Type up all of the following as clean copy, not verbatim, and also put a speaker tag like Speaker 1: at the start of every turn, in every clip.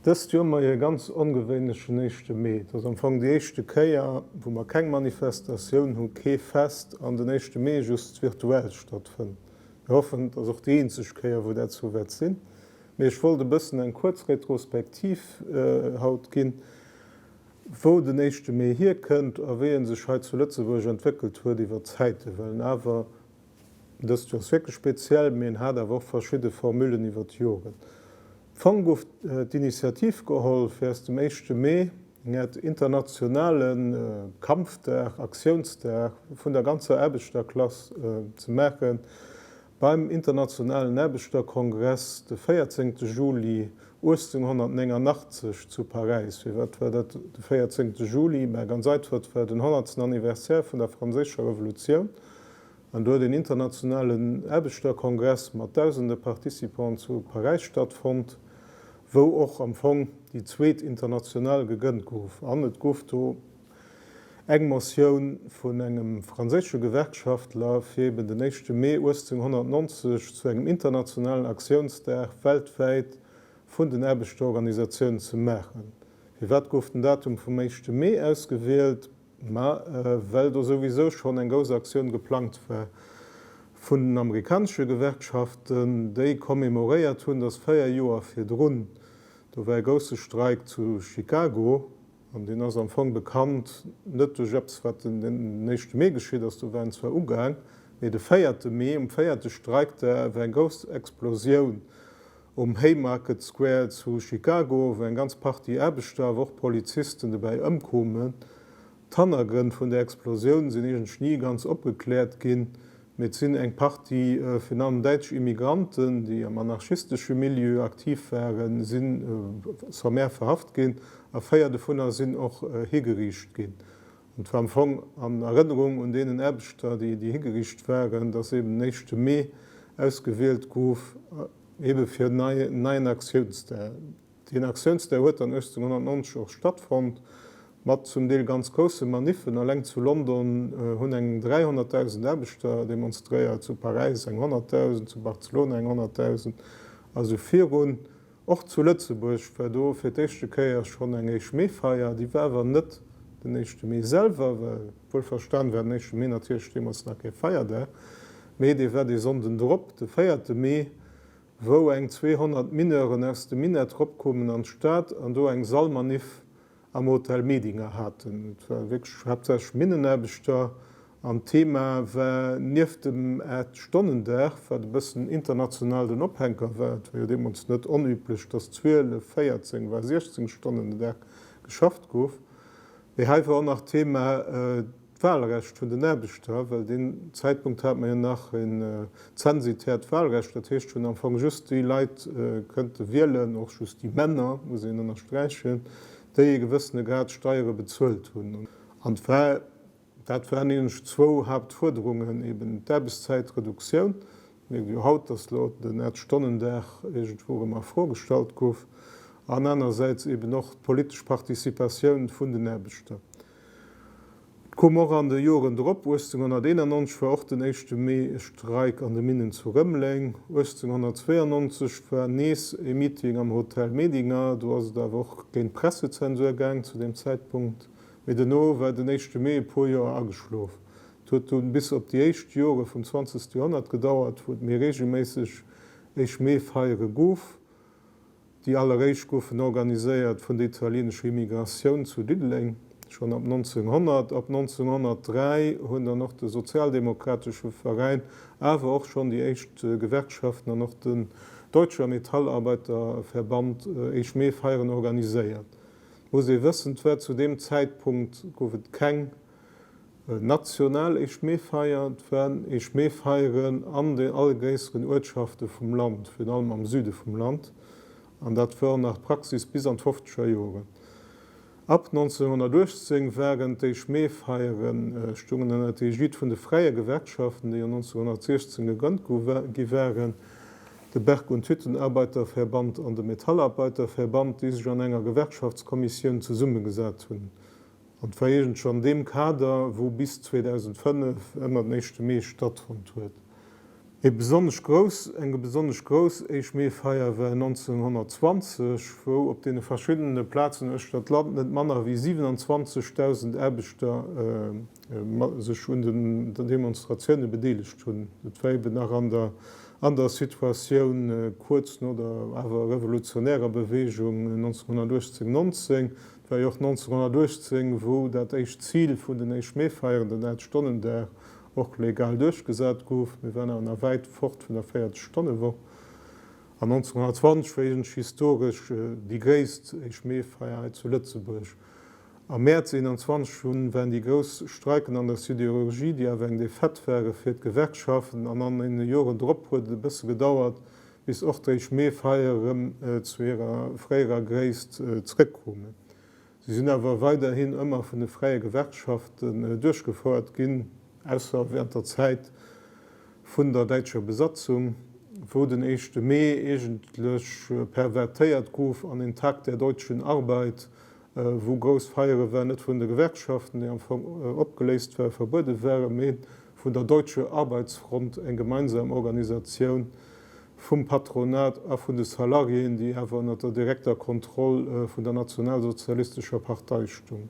Speaker 1: Das Jommer je ganz ongewéinnesche 1. Mai. Dats amfang die 1. Käier, wo man keng Manifestatioun hun kee fest an den 1. Mai just virtuell stattfind. Wir hoffen, dats auch die enzeg Käier, wo dat zo wet sinn. Mech wollte bëssen en kurzretrospektiv haut ginn, wo den 1. Mai hier kënnt, aéien sech heit zu Lützeburg entwickelt huet iwwer Zäite, well awer dat jos wirklich speziell mé hat er woch verschschiide Formmüllen iwwer Joren. Fang gouf d'Initiativ geholl fir dem 1. Mai et internationalen Kampfdag, Aktionsdag vun der ganze Erbestagklasse ze merken beim internationalen Erbestagkongress de 14. Juli 1889 zu Paris. Wie wat dat de 14. Juli bei ganz seit wat den 100. Anniversär vun der Franzéscher Revolution an do den internationalen Erbestagkongress mat tausende Partizipanten zu Paris stattfand, wo och am Fong die zweet international gegënnt gouf. Anet gouf do eng Moioun vun engem franzésche Gewerkschaftler fir den 1. Mai 1890 zu engem internationalen Aktionsdag weltweit vun den Erbestagorganisatioun ze machen. Wie wat gouf den Datum vum 1. Mai ausgewählt, well do sowieso schon eng gose Aktiun geplant war. Vun den amerikanische Gewerkschaften, déi kommemoréiert hunn das 4 Joer fir Drun. Da war große Streik zu Chicago, an den ass am Fong bekannt, net du Jobs wat den 1. Mai geschieet, ass du wären zwar ugang, de 4. Mai um 4. Streik der war en groß Explosioun Haymarket Square zu Chicago, wo en ganz Party Erbestar woch Polizisten dabei ëmkommen. Tannergren vun der Explosion sinn egent Schnee ganz opgeklärt ginn, mit sinn eng Party vun an deitsch Immigranten, die am anarchistische Milieu aktiv wären, sinn mehr verhaft gin, a feierde vunner sinn och hegericht gin. Und war Fong an Erinnerung und denen Erbster, die hegericht wären, dats eben 1. Mai ausgewählt gouf ebe fir neien Aktionsdag. Den Aktionsdag huet an 1890 auch stattfand, mat zum Deel ganz große Manifen erläng zu London hunn eng 300.000 Erbester demonstréiert, zu Paris eng 100.000, zu Barcelona eng 100.000, also virun och zu Lützeburg war do fir d'echte Käier schon eng 1. Mai-Feier, die wwer net den 1. Mai selber, wohl verstand werden 1. Mai natürlichstemmers nach feier der. Mei de wär de sonden Drpp, de 4. Mai, wo eng 200 Mineren aus dem Minetrop kommen an Staat an do eng Salmanif am Hotel Medinger hatten. Hauptsächlich Minnenerbester am Thema war nief dem Stonnendach war de bëssen international den Ophänger wert, wie dem uns net unüblich, dass 12, 14 war 16 Stunden Dach geschafft gouf. Wir hafer auch nach Thema Wahlrecht vun den Erbester, weil den Zeitpunkt hat man ja nach in zensität Wahlrecht, dat heißt schon am Anfang just die Leiit könnte wählen, auch just die Männer, wo sie noch streichen, déi gewëssene Grad Steiere bezuelt hunn. An dat wären 2 Hauptforderungen eben d'Erbeszeitreduktion, haut das Lot den Stonnendach egentwo immer vorgestalt gouf, an einerseits eben noch polisch Partizipatioun vun den Erbester. Kommmer an de Joren Drpp 1891 war auch den 1. Mai Streik an de Minen zu Rëmmling. 1892 war nees e Meeting am Hotel Medinger, du hast da woch gen Pressezensurgang zu dem Zeitpunkt. Mit den No war den 1. Mai pro Jahr ageschlof. Huet bis op die 1. Jahre vom 20. Jahrhundert gedauert, wo mir regelmäßig 1. Mai feiere gouf, die alle Reichsgoufen organisiert von der italienischen Immigration zu Diddling. Schon ab 1900, ab 1903 hunn noch der sozialdemokratische Verein, aber auch schon die echte Gewerkschaften noch den Deutscher Metallarbeiterverband 1. Mai-Feiern organisiert. Wo sie wissen, wer zu dem Zeitpunkt goufet keng national 1. Mai feiert, werden 1. Mai feiern an den allgräeseren Ortschaften vom Land, vor allem am Süde vom Land. Und das war nach Praxis bis an 50er Jahre. Ab 1918 wären die 1. Mai-Feiern stungen an der Ägide von den freien Gewerkschaften, die 1916 gegönnt gewären, der Berg- und Hüttenarbeiterverband und der Metallarbeiterverband, die sich an einer Gewerkschaftskommission zusammengesetzt haben. Und war schon dem Kader, wo bis 2005 immer den 1. Mai stattgefunden hat. eng besonders groß Eichmeefeier war 1920, wo op de verschiedene Plätzen ech dat Land net Manner wie 27.000 Erbeter sech hun der Demonstrationune bedeligt hun. Datwe nach an der Situationun kurz oder awer revolutionärer Bewegung 1919, war joch 1910, wo dat eich Ziel vun den Eichmeefeier den net Stonnen der och legal durchgesat gouf, wenn er an weit fort vun der 4 Stonne war. An 1920 war historisch die gréist Eichmeefeier zu Lützeburg. Am März 21 schon wenn die groß Streiken an der Ideologie, die erweng de Fettwerke fir Gewerkschaften an in den Joren Dr wurde bis gedauert, bis och Eichmeefeier zu ihrer freier Gréist zurückkommen. Sie sind aber weiterhin immer von den freien Gewerkschaften durchgefeuert gin, ausser während der Zeit vun der deutscher Besatzung, wo den 1. Mai egentlech pervertéiert gouf an den Tag der deutschen Arbeit, wo Großfeiere wären net vun der Gewerkschaften, die opgelesest wär verbude wäre méi vun der Deutsche Arbeitsfront eng gemeinsame Organisation vum Patronat a vun de Salarien, die hawer unter der direkter Kontrolle vun der Nationalsozialistischer Partei stung.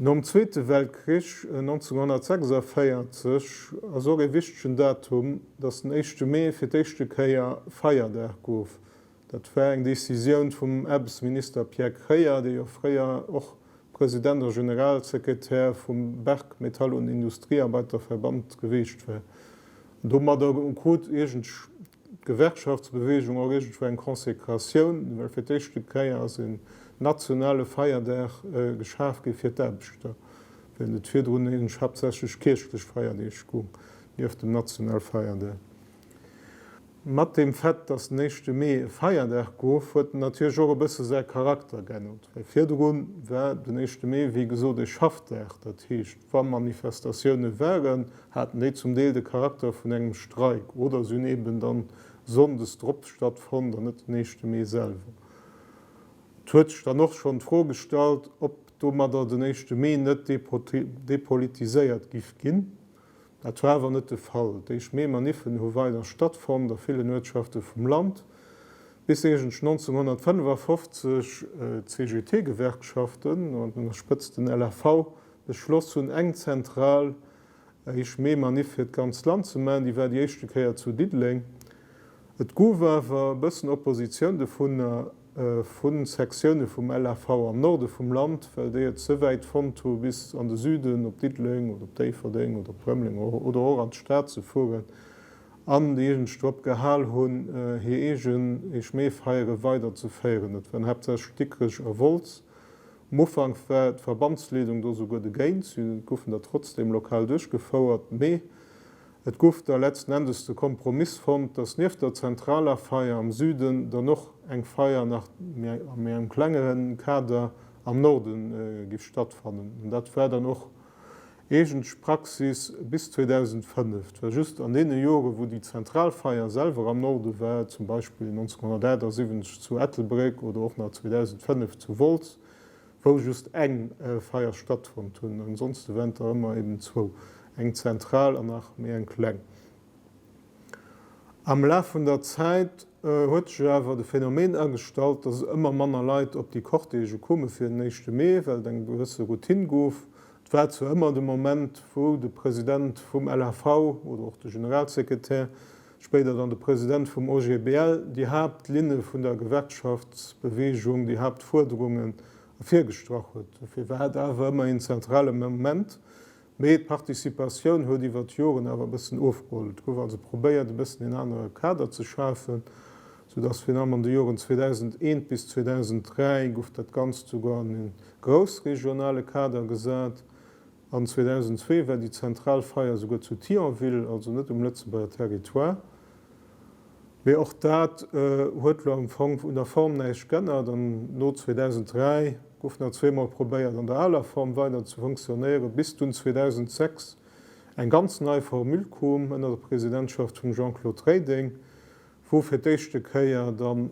Speaker 1: Nom Zweite Weltkrieg 1946 so gewichtchten Datum, dats den 1. Mai fir d'echte Käier feier der gouf. Dat war eng Deciioun vum Erbesminister Pierre Kreyer, déi joréier och Präsident der Generalsekretär vum Berg-, Metall- und Industriearbeiterverband gewicht wär. Do mat der Code egent Gewerkschaftsbewegung orgent war en Konsekrationun, well fir d'echte Käier sinn nationale Feier der geschaf gefir d'Äbegter. Wenn et fir runnnen schabsäch kirchlech Feier deich go, nieef dem Nationalfeier der. Mat dem Fett das 1. Mai feier der gouf huet natürlich jo bësse se Charakter gennert. Firun wär den 1. Mai wie geso de schafft dat hicht. Wann Manifestationioune wären, hat net zum Deel de Charakter vun engem Streik oder syn eben dann sondes Drpp stattfand net den 1. Mai selber. Twitch dann noch schon vorgestalt, ob du mat den 1. Mai net depolitiséiert gif ginn. Dat war net de Fall. Deich mé man niffen ho weiter stattfand der viele Wirtschaften vum Land. Bis 1955 CGT-Gewerkschaften und den spitzten LRV beschloss hun eng zentral ich mé man nif fir ganz Land zu meinen, die war die echte Käier zu Diedling. Et Gower bëssen Opposition de vun Sektionune vum LRV am Norde vum Land, weil de so weit von bis an den Süden op Diedling oder op Deiverding oder Prömling oder auch an Staat zu fuhren, an degen Stopp gehall hunn hiegen ich méefeiere weiter zu feieren. Et wenn habt stickrech erwolz. Mofang fir d Verbandsledung do so go de Geint, goufen der trotzdem lokal durchgefauerert méi. Et gouf der letzten Endes de Kompromiss fand, dass nief der zentraler Feier am Süden da noch eng Feier nach engem klengeren Kader am Norden gif stattfannen. Dat wär dann noch egent Praxis bis 2005. War just an dene Jore, wo die Zentralfeier selber am Norde war, zum Beispiel 1970 zu Ettelbreck oder auch nach 2005 zu Volz, wo just eng Feier stattfand hun. Ansonsten wenn er immer eben zwo. Eng zentral an nach mé en Kkleng. Am Lauf vun der Zeit huet awer de Phänomen angestalt, dat immer Manner Leiit op die Kortege komme fir den 1. Mai, well eng gewisse Routin gouf. Et war zu immer de Moment, wo de Präsident vum LHV oder auch de Generalsekretär, später dann der Präsident vom OGBL, die Hauptlinie vun der Gewerkschaftsbewegung, die Hauptforderungen firgestrachelt. Fir war awer immer en zentrale Moment. Met Partizipation huet die Joren awer bisssen ofgeholt. Gouf also probéiert bisssen in andere Kader zu schaffen, sodass wir an de Joren 2001 bis 2003 gouft dat ganz sogar in großregionale Kader gesat. An 2002 war die Zentralfeier sogar zu Thionville, also net Lützeburger Territoire. Wie auch dat huet Empfang in der Form neich gënner, dann no 2003 gouf er zweimal probéiert an der aller Form weiter zu funktionieren, bis du 2006 eng ganz neue Formül kom in der Präsidentschaft von Jean-Claude Reding, wo fir d'échte Käier dann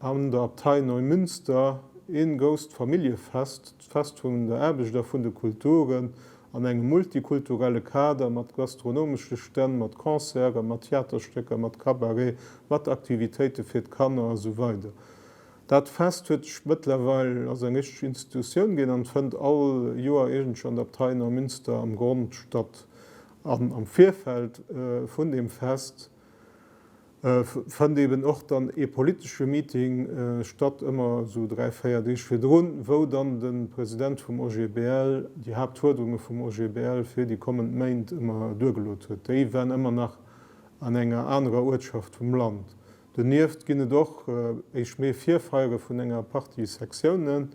Speaker 1: an der Abtei Neumünster in Ghost Familiefest, Festung der Erbeger vun de Kulturen, an engem multikulturelle Kader, mat gastronomische Stellen, mat Konzerte, mat Theaterstücke, mat Kabarett, mat Aktivitäten fir Kanner so weiter. Dat fest huet mittlerweile as eng Institution gehen an fënd all Joer egent an der Abteiner Münster am Grund statt am Vierfeld vun dem Fest fand eben auch dann politische Meeting statt immer so 3-4 Dich fir run, wo dann den Präsident vom OGBL die Hauptforderungen vom OGBL fir die kommend Main immer durchgelot huet. Die werden immer nach an enger anderer Ortschaft vom Land. Denieft ginne doch eich méi 4 Feiere vun enger Partysektionen,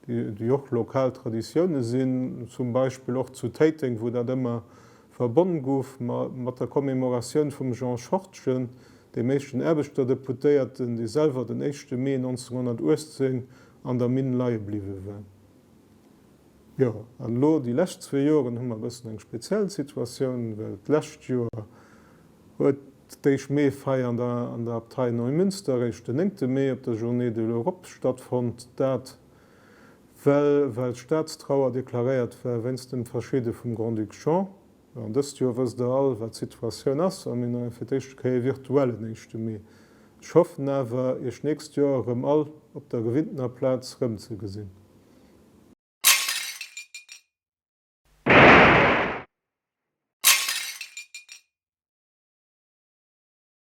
Speaker 1: die auch Lokaltraditionen sind, zum Beispiel auch zu Täting, wo dat immer verbonnen gouf mat der Kommemoration vom Jean Schortchen, de meeschten Erbeter Deputéierten, die selber den 1. Mai 1918 an der Minenleiie bliwe wären. Ja, an lo die lächt 2 Joren hummer bëssen eng speziell Situationun, well d'lächt Joer huet déich méi feier an der Abtei Neumünster den 9. Mai op der Journée de l'Europe stattfand, dat well Staatstrauer deklaréiert wennns dem Verschschiede vum Grand Duc Jean. An dës Jo wass der all wat Situationun ass am in firtécht kei virtuelle 1. Mai. Schoffen awer ech nächst Joer all op der Gewinntner Platz rëm ze gesinn.